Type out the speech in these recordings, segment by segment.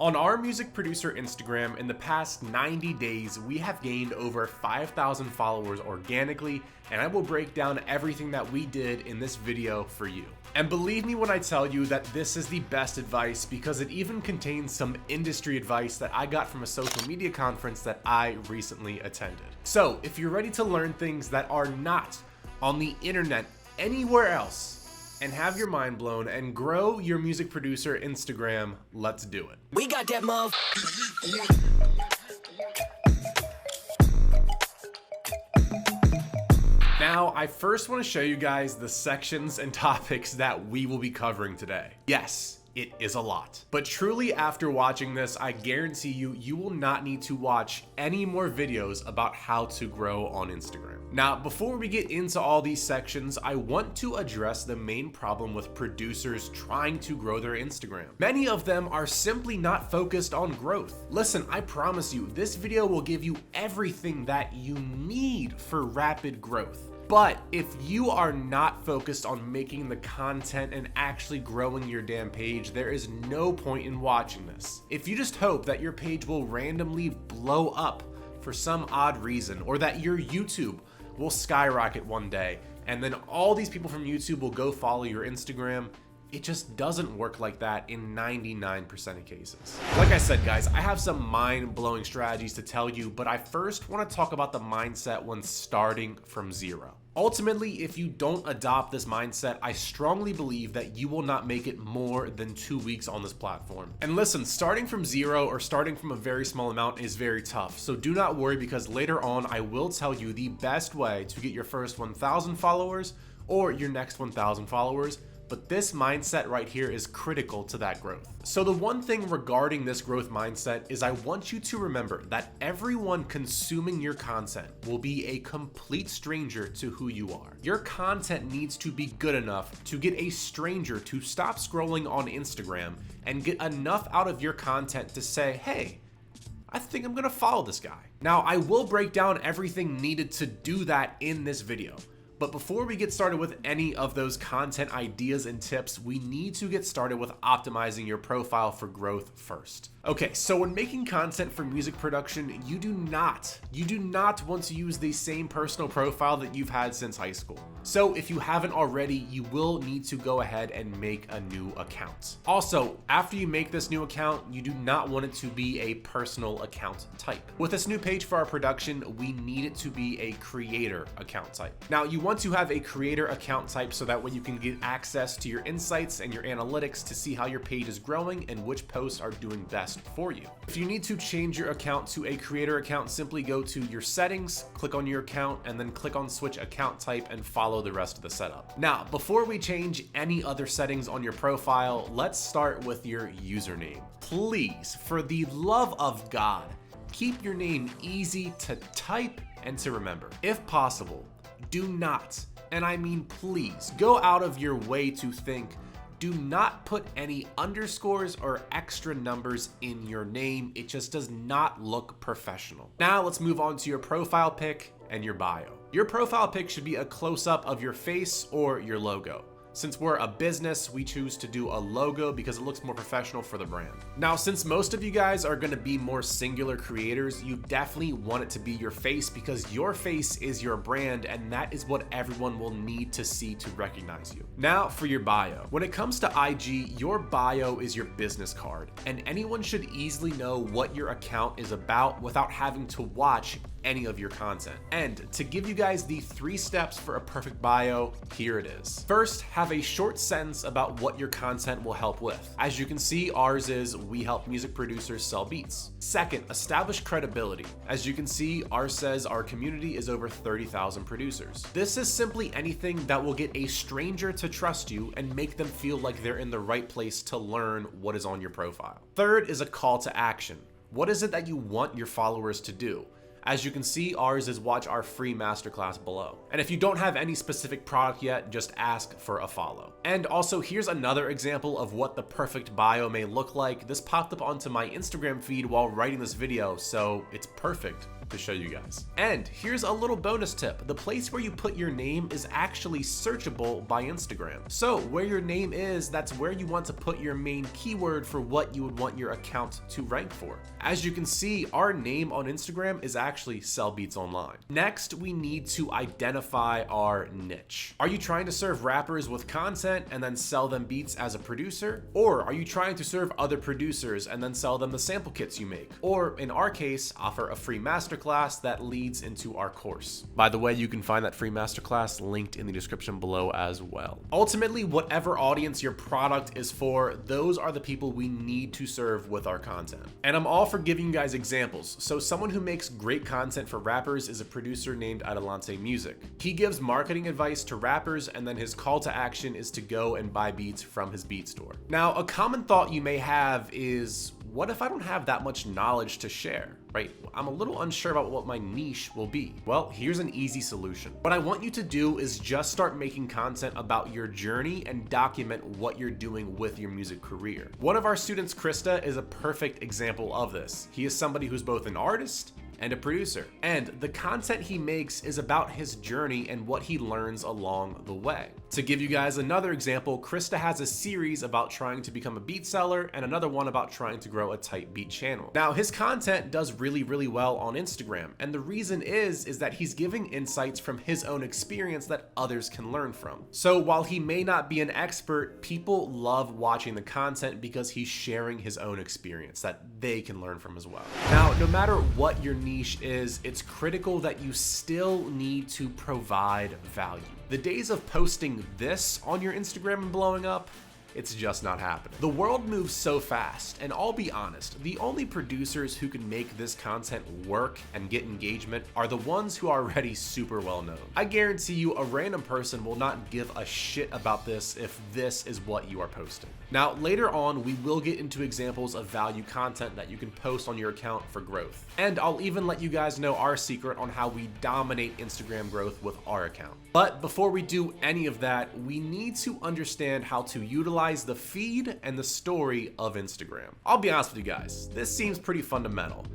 On our music producer Instagram, in the past 90 days, we have gained over 5,000 followers organically, and I will break down everything that we did in this video for you. And believe me when I tell you that this is the best advice, because it even contains some industry advice that I got from a social media conference that I recently attended. So if you're ready to learn things that are not on the internet anywhere else, and have your mind blown and grow your music producer Instagram, let's do it. We got that mother. Now, I first want to show you guys the sections and topics that we will be covering today. Yes, it is a lot. But truly, after watching this, I guarantee you will not need to watch any more videos about how to grow on Instagram. Now, before we get into all these sections, I want to address the main problem with producers trying to grow their Instagram. Many of them are simply not focused on growth. Listen, I promise you, this video will give you everything that you need for rapid growth. But if you are not focused on making the content and actually growing your damn page, there is no point in watching this. If you just hope that your page will randomly blow up for some odd reason, or that your YouTube will skyrocket one day, and then all these people from YouTube will go follow your Instagram, it just doesn't work like that in 99% of cases. Like I said, guys, I have some mind-blowing strategies to tell you, but I first want to talk about the mindset when starting from zero. Ultimately, if you don't adopt this mindset, I strongly believe that you will not make it more than 2 weeks on this platform. And listen, starting from zero or starting from a very small amount is very tough. So do not worry, because later on, I will tell you the best way to get your first 1,000 followers or your next 1,000 followers. But this mindset right here is critical to that growth. So the one thing regarding this growth mindset is I want you to remember that everyone consuming your content will be a complete stranger to who you are. Your content needs to be good enough to get a stranger to stop scrolling on Instagram and get enough out of your content to say, hey, I think I'm gonna follow this guy. Now, I will break down everything needed to do that in this video. But before we get started with any of those content ideas and tips, we need to get started with optimizing your profile for growth first. Okay, so when making content for music production, you do not want to use the same personal profile that you've had since high school. So if you haven't already, you will need to go ahead and make a new account. Also, after you make this new account, you do not want it to be a personal account type. With this new page for our production, we need it to be a creator account type. Now, you want to have a creator account type so that way you can get access to your insights and your analytics to see how your page is growing and which posts are doing best for you. If you need to change your account to a creator account, simply go to your settings, click on your account, and then click on switch account type and follow the rest of the setup. Now, before we change any other settings on your profile, let's start with your username. Please, for the love of God, keep your name easy to type and to remember. If possible, do not, and I mean please, go out of your way to think. Do not put any underscores or extra numbers in your name. It just does not look professional. Now let's move on to your profile pic and your bio. Your profile pic should be a close-up of your face or your logo. Since we're a business, we choose to do a logo because it looks more professional for the brand. Now, since most of you guys are gonna be more singular creators, you definitely want it to be your face, because your face is your brand and that is what everyone will need to see to recognize you. Now for your bio. When it comes to IG, your bio is your business card, and anyone should easily know what your account is about without having to watch any of your content. And to give you guys the 3 steps for a perfect bio, here it is. First, have a short sentence about what your content will help with. As you can see, ours is we help music producers sell beats. Second, establish credibility. As you can see, ours says our community is over 30,000 producers. This is simply anything that will get a stranger to trust you and make them feel like they're in the right place to learn what is on your profile. Third is a call to action. What is it that you want your followers to do? As you can see, ours is watch our free masterclass below. And if you don't have any specific product yet, just ask for a follow. And also, here's another example of what the perfect bio may look like. This popped up onto my Instagram feed while writing this video, so it's perfect. to show you guys. And here's a little bonus tip. The place where you put your name is actually searchable by Instagram. So where your name is, that's where you want to put your main keyword for what you would want your account to rank for. As you can see, our name on Instagram is actually Sell Beats Online. Next, we need to identify our niche. Are you trying to serve rappers with content and then sell them beats as a producer? Or are you trying to serve other producers and then sell them the sample kits you make? Or in our case, offer a free masterclass that leads into our course. By the way, you can find that free masterclass linked in the description below as well. Ultimately, whatever audience your product is for, those are the people we need to serve with our content. And I'm all for giving you guys examples. So someone who makes great content for rappers is a producer named Adelante Music. He gives marketing advice to rappers, and then his call to action is to go and buy beats from his beat store. Now, a common thought you may have is, what if I don't have that much knowledge to share, right? I'm a little unsure about what my niche will be. Well, here's an easy solution. What I want you to do is just start making content about your journey and document what you're doing with your music career. One of our students, Krista, is a perfect example of this. He is somebody who's both an artist and a producer. And the content he makes is about his journey and what he learns along the way. To give you guys another example, Krista has a series about trying to become a beat seller and another one about trying to grow a tight beat channel. Now, his content does really well on Instagram, and the reason is that he's giving insights from his own experience that others can learn from. So while he may not be an expert, people love watching the content because he's sharing his own experience that they can learn from as well. Now, no matter what your niche is, it's critical that you still need to provide value. The days of posting this on your Instagram and blowing up, it's just not happening. The world moves so fast, and I'll be honest, the only producers who can make this content work and get engagement are the ones who are already super well known. I guarantee you a random person will not give a shit about this if this is what you are posting. Now, later on, we will get into examples of value content that you can post on your account for growth. And I'll even let you guys know our secret on how we dominate Instagram growth with our account. But before we do any of that, we need to understand how to utilize the feed and the story of Instagram. I'll be honest with you guys, this seems pretty fundamental.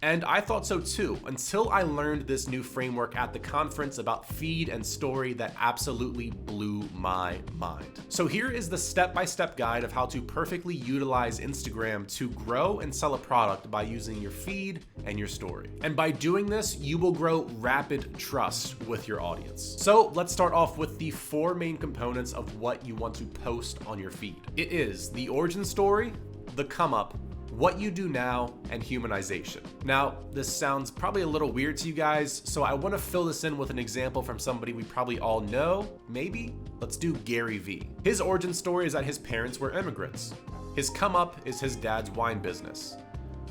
And I thought so too, until I learned this new framework at the conference about feed and story that absolutely blew my mind. So here is the step-by-step guide of how to perfectly utilize Instagram to grow and sell a product by using your feed and your story. And by doing this, you will grow rapid trust with your audience. So let's start off with the 4 main components of what you want to post on your feed. It is the origin story, the come up, what you do now, and humanization. Now, this sounds probably a little weird to you guys, so I want to fill this in with an example from somebody we probably all know, maybe? Let's do Gary Vee. His origin story is that his parents were immigrants. His come up is his dad's wine business.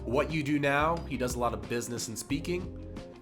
What you do now, he does a lot of business and speaking.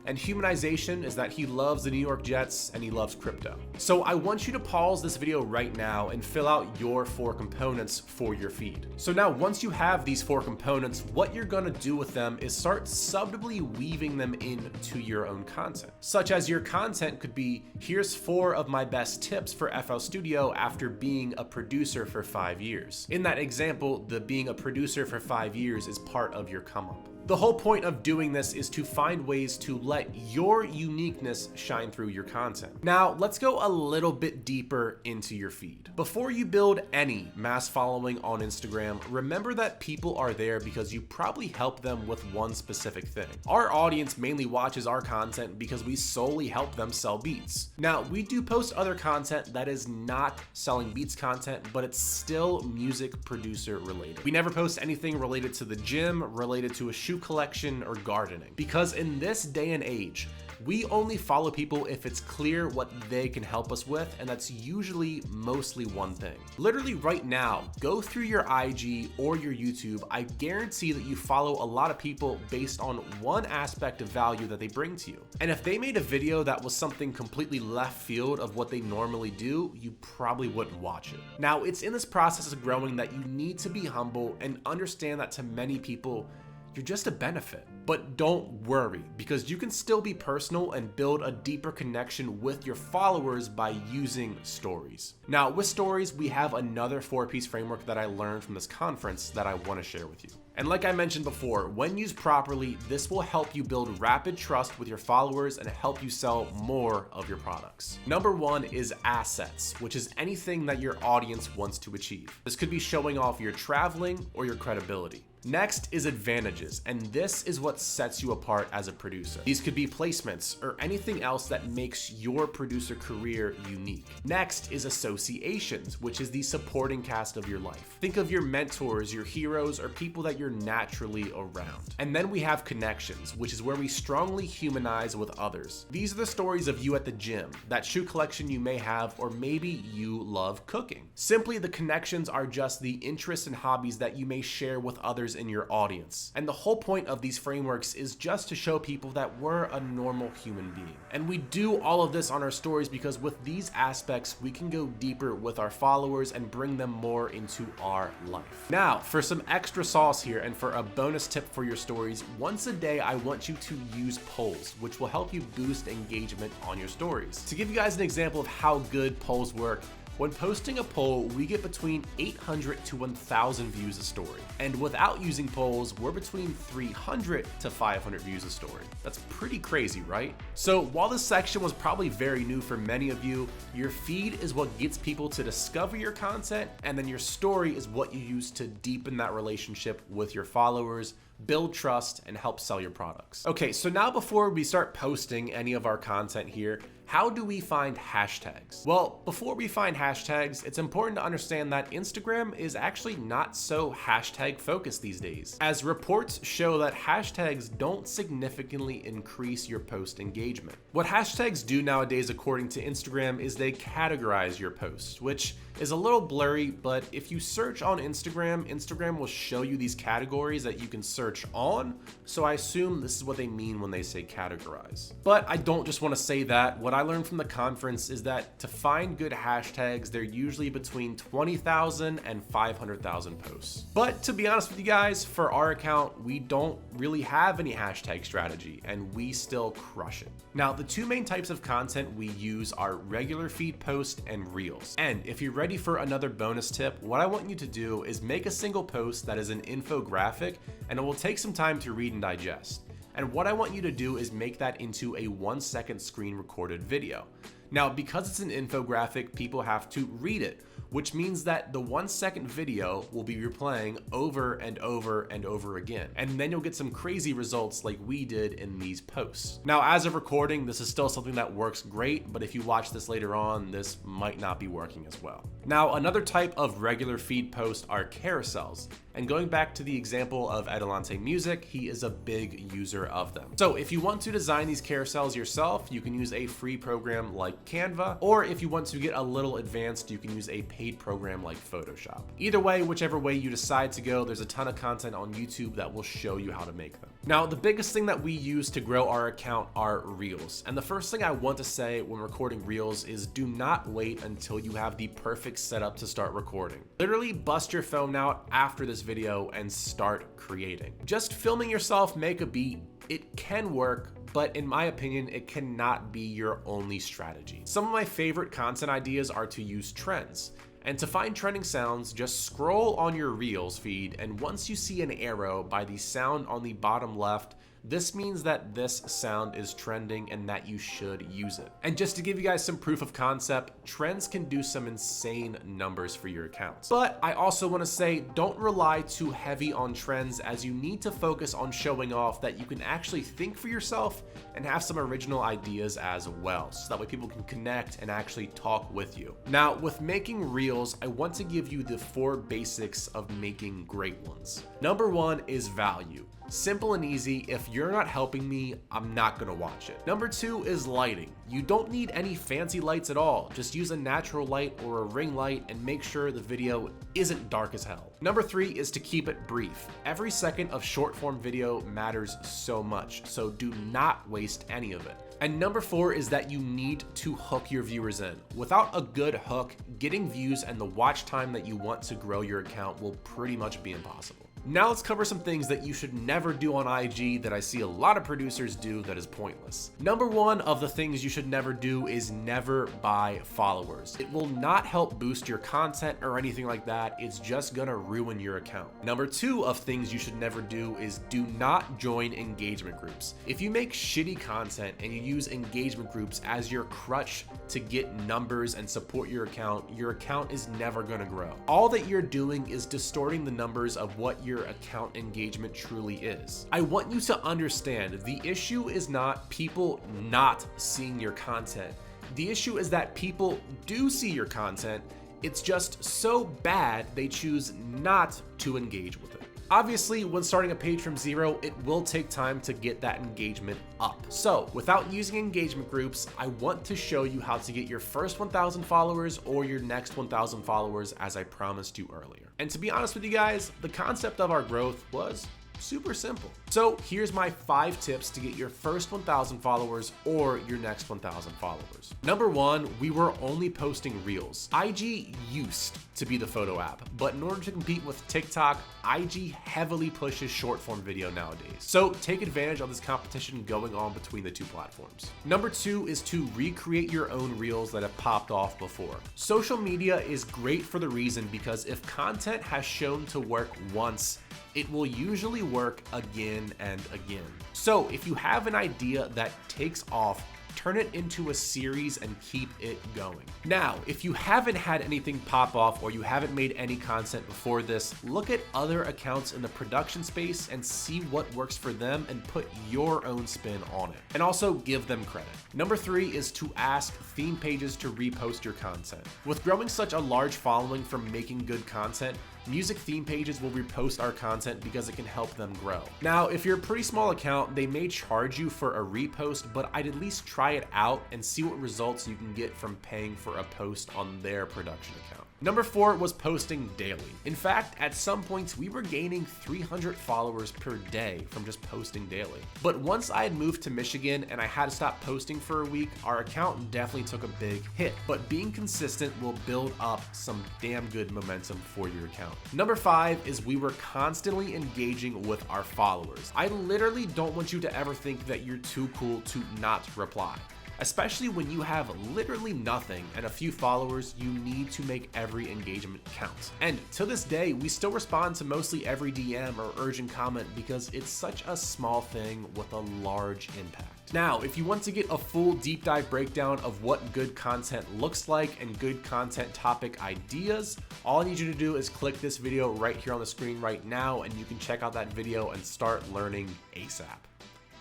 And humanization is that he loves the New York Jets and he loves crypto. So I want you to pause this video right now and fill out your 4 components for your feed. So now once you have these 4 components, what you're gonna do with them is start subtly weaving them into your own content. Such as your content could be, here's 4 of my best tips for FL Studio after being a producer for 5 years. In that example, the being a producer for 5 years is part of your come up. The whole point of doing this is to find ways to let your uniqueness shine through your content. Now, let's go a little bit deeper into your feed. Before you build any mass following on Instagram, remember that people are there because you probably help them with one specific thing. Our audience mainly watches our content because we solely help them sell beats. Now, we do post other content that is not selling beats content, but it's still music producer related. We never post anything related to the gym, related to a shoe collection, or gardening. Because in this day and age, we only follow people if it's clear what they can help us with, and that's usually mostly one thing. Literally right now, go through your IG or your YouTube. I guarantee that you follow a lot of people based on one aspect of value that they bring to you. And if they made a video that was something completely left field of what they normally do, you probably wouldn't watch it. Now, it's in this process of growing that you need to be humble and understand that to many people, you're just a benefit. But don't worry, because you can still be personal and build a deeper connection with your followers by using stories. Now, with stories, we have another 4-piece framework that I learned from this conference that I want to share with you. And like I mentioned before, when used properly, this will help you build rapid trust with your followers and help you sell more of your products. Number 1 is assets, which is anything that your audience wants to achieve. This could be showing off your traveling or your credibility. Next is advantages, and this is what sets you apart as a producer. These could be placements or anything else that makes your producer career unique. Next is associations, which is the supporting cast of your life. Think of your mentors, your heroes, or people that you're naturally around. And then we have connections, which is where we strongly humanize with others. These are the stories of you at the gym, that shoe collection you may have, or maybe you love cooking. Simply, the connections are just the interests and hobbies that you may share with others in your audience. And the whole point of these frameworks is just to show people that we're a normal human being. And we do all of this on our stories because with these aspects, we can go deeper with our followers and bring them more into our life. Now, for some extra sauce here and for a bonus tip for your stories, once a day, I want you to use polls, which will help you boost engagement on your stories. To give you guys an example of how good polls work, when posting a poll, we get between 800 to 1,000 views a story. And without using polls, we're between 300 to 500 views a story. That's pretty crazy, right? So while this section was probably very new for many of you, your feed is what gets people to discover your content, and then your story is what you use to deepen that relationship with your followers, build trust, and help sell your products. Okay, so now before we start posting any of our content here, how do we find hashtags? Well, before we find hashtags, it's important to understand that Instagram is actually not so hashtag focused these days, as reports show that hashtags don't significantly increase your post engagement. What hashtags do nowadays, according to Instagram, is they categorize your posts, which is a little blurry, but if you search on Instagram, Instagram will show you these categories that you can search on, so I assume this is what they mean when they say categorize. But I don't just want to say that. What I learned from the conference is that to find good hashtags, they're usually between 20,000 and 500,000 posts. But to be honest with you guys, for our account, we don't really have any hashtag strategy, and we still crush it. Now, the two main types of content we use are regular feed post and reels. And if you're ready for another bonus tip, what I want you to do is make a single post that is an infographic, and it will take some time to read and digest. And what I want you to do is make that into a 1-second screen recorded video. Now, because it's an infographic, people have to read it, which means that the 1-second video will be replaying over and over and over again. And then you'll get some crazy results like we did in these posts. Now, as of recording, this is still something that works great, but if you watch this later on, this might not be working as well. Now, another type of regular feed post are carousels. And going back to the example of Adelante Music, he is a big user of them. So if you want to design these carousels yourself, you can use a free program like Canva, or if you want to get a little advanced, you can use a paid program like Photoshop. Either way, whichever way you decide to go, there's a ton of content on YouTube that will show you how to make them. Now, the biggest thing that we use to grow our account are Reels. And the first thing I want to say when recording Reels is do not wait until you have the perfect setup to start recording. Literally bust your phone out after this video and start creating. Just filming yourself make a beat, it can work, but in my opinion, it cannot be your only strategy. Some of my favorite content ideas are to use trends. And to find trending sounds, just scroll on your Reels feed, and once you see an arrow by the sound on the bottom left, this means that this sound is trending and that you should use it. And just to give you guys some proof of concept, trends can do some insane numbers for your accounts. But I also want to say, don't rely too heavy on trends, as you need to focus on showing off that you can actually think for yourself and have some original ideas as well, so that way people can connect and actually talk with you. Now, with making Reels, I want to give you the 4 basics of making great ones. Number 1 is value. Simple and easy. If you're not helping me, I'm not gonna watch it. Number 2 is lighting. You don't need any fancy lights at all. Just use a natural light or a ring light and make sure the video isn't dark as hell. Number 3 is to keep it brief. Every second of short form video matters so much, so do not waste any of it. And number 4 is that you need to hook your viewers in. Without a good hook, getting views and the watch time that you want to grow your account will pretty much be impossible. Now let's cover some things that you should never do on IG that I see a lot of producers do that is pointless. Number one of the things you should never do is never buy followers. It will not help boost your content or anything like that. It's just gonna ruin your account. Number two of things you should never do is do not join engagement groups. If you make shitty content and you use engagement groups as your crutch to get numbers and support your account is never gonna grow. All that you're doing is distorting the numbers of what your account engagement truly is. I want you to understand the issue is not people not seeing your content. The issue is that people do see your content. It's just so bad they choose not to engage with it. Obviously, when starting a page from zero, it will take time to get that engagement up. So without using engagement groups, I want to show you how to get your first 1,000 followers or your next 1,000 followers as I promised you earlier. And to be honest with you guys, the concept of our growth was super simple. So here's my 5 tips to get your first 1,000 followers or your next 1,000 followers. Number one, we were only posting reels. IG used to be the photo app, but in order to compete with TikTok, IG heavily pushes short form video nowadays. So take advantage of this competition going on between the two platforms. Number two is to recreate your own reels that have popped off before. Social media is great for the reason because if content has shown to work once, it will usually work again and again. So if you have an idea that takes off, turn it into a series and keep it going. Now, if you haven't had anything pop off or you haven't made any content before this, look at other accounts in the production space and see what works for them and put your own spin on it. And also give them credit. Number 3 is to ask theme pages to repost your content. With growing such a large following from making good content, music theme pages will repost our content because it can help them grow. Now, if you're a pretty small account, they may charge you for a repost, but I'd at least try it out and see what results you can get from paying for a post on their production account. Number 4 was posting daily. In fact, at some points we were gaining 300 followers per day from just posting daily. But once I had moved to Michigan and I had to stop posting for a week, our account definitely took a big hit. But being consistent will build up some damn good momentum for your account. Number 5 is we were constantly engaging with our followers. I literally don't want you to ever think that you're too cool to not reply. Especially when you have literally nothing and a few followers, you need to make every engagement count. And to this day, we still respond to mostly every DM or urgent comment because it's such a small thing with a large impact. Now, if you want to get a full deep dive breakdown of what good content looks like and good content topic ideas, all I need you to do is click this video right here on the screen right now and you can check out that video and start learning ASAP.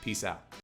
Peace out.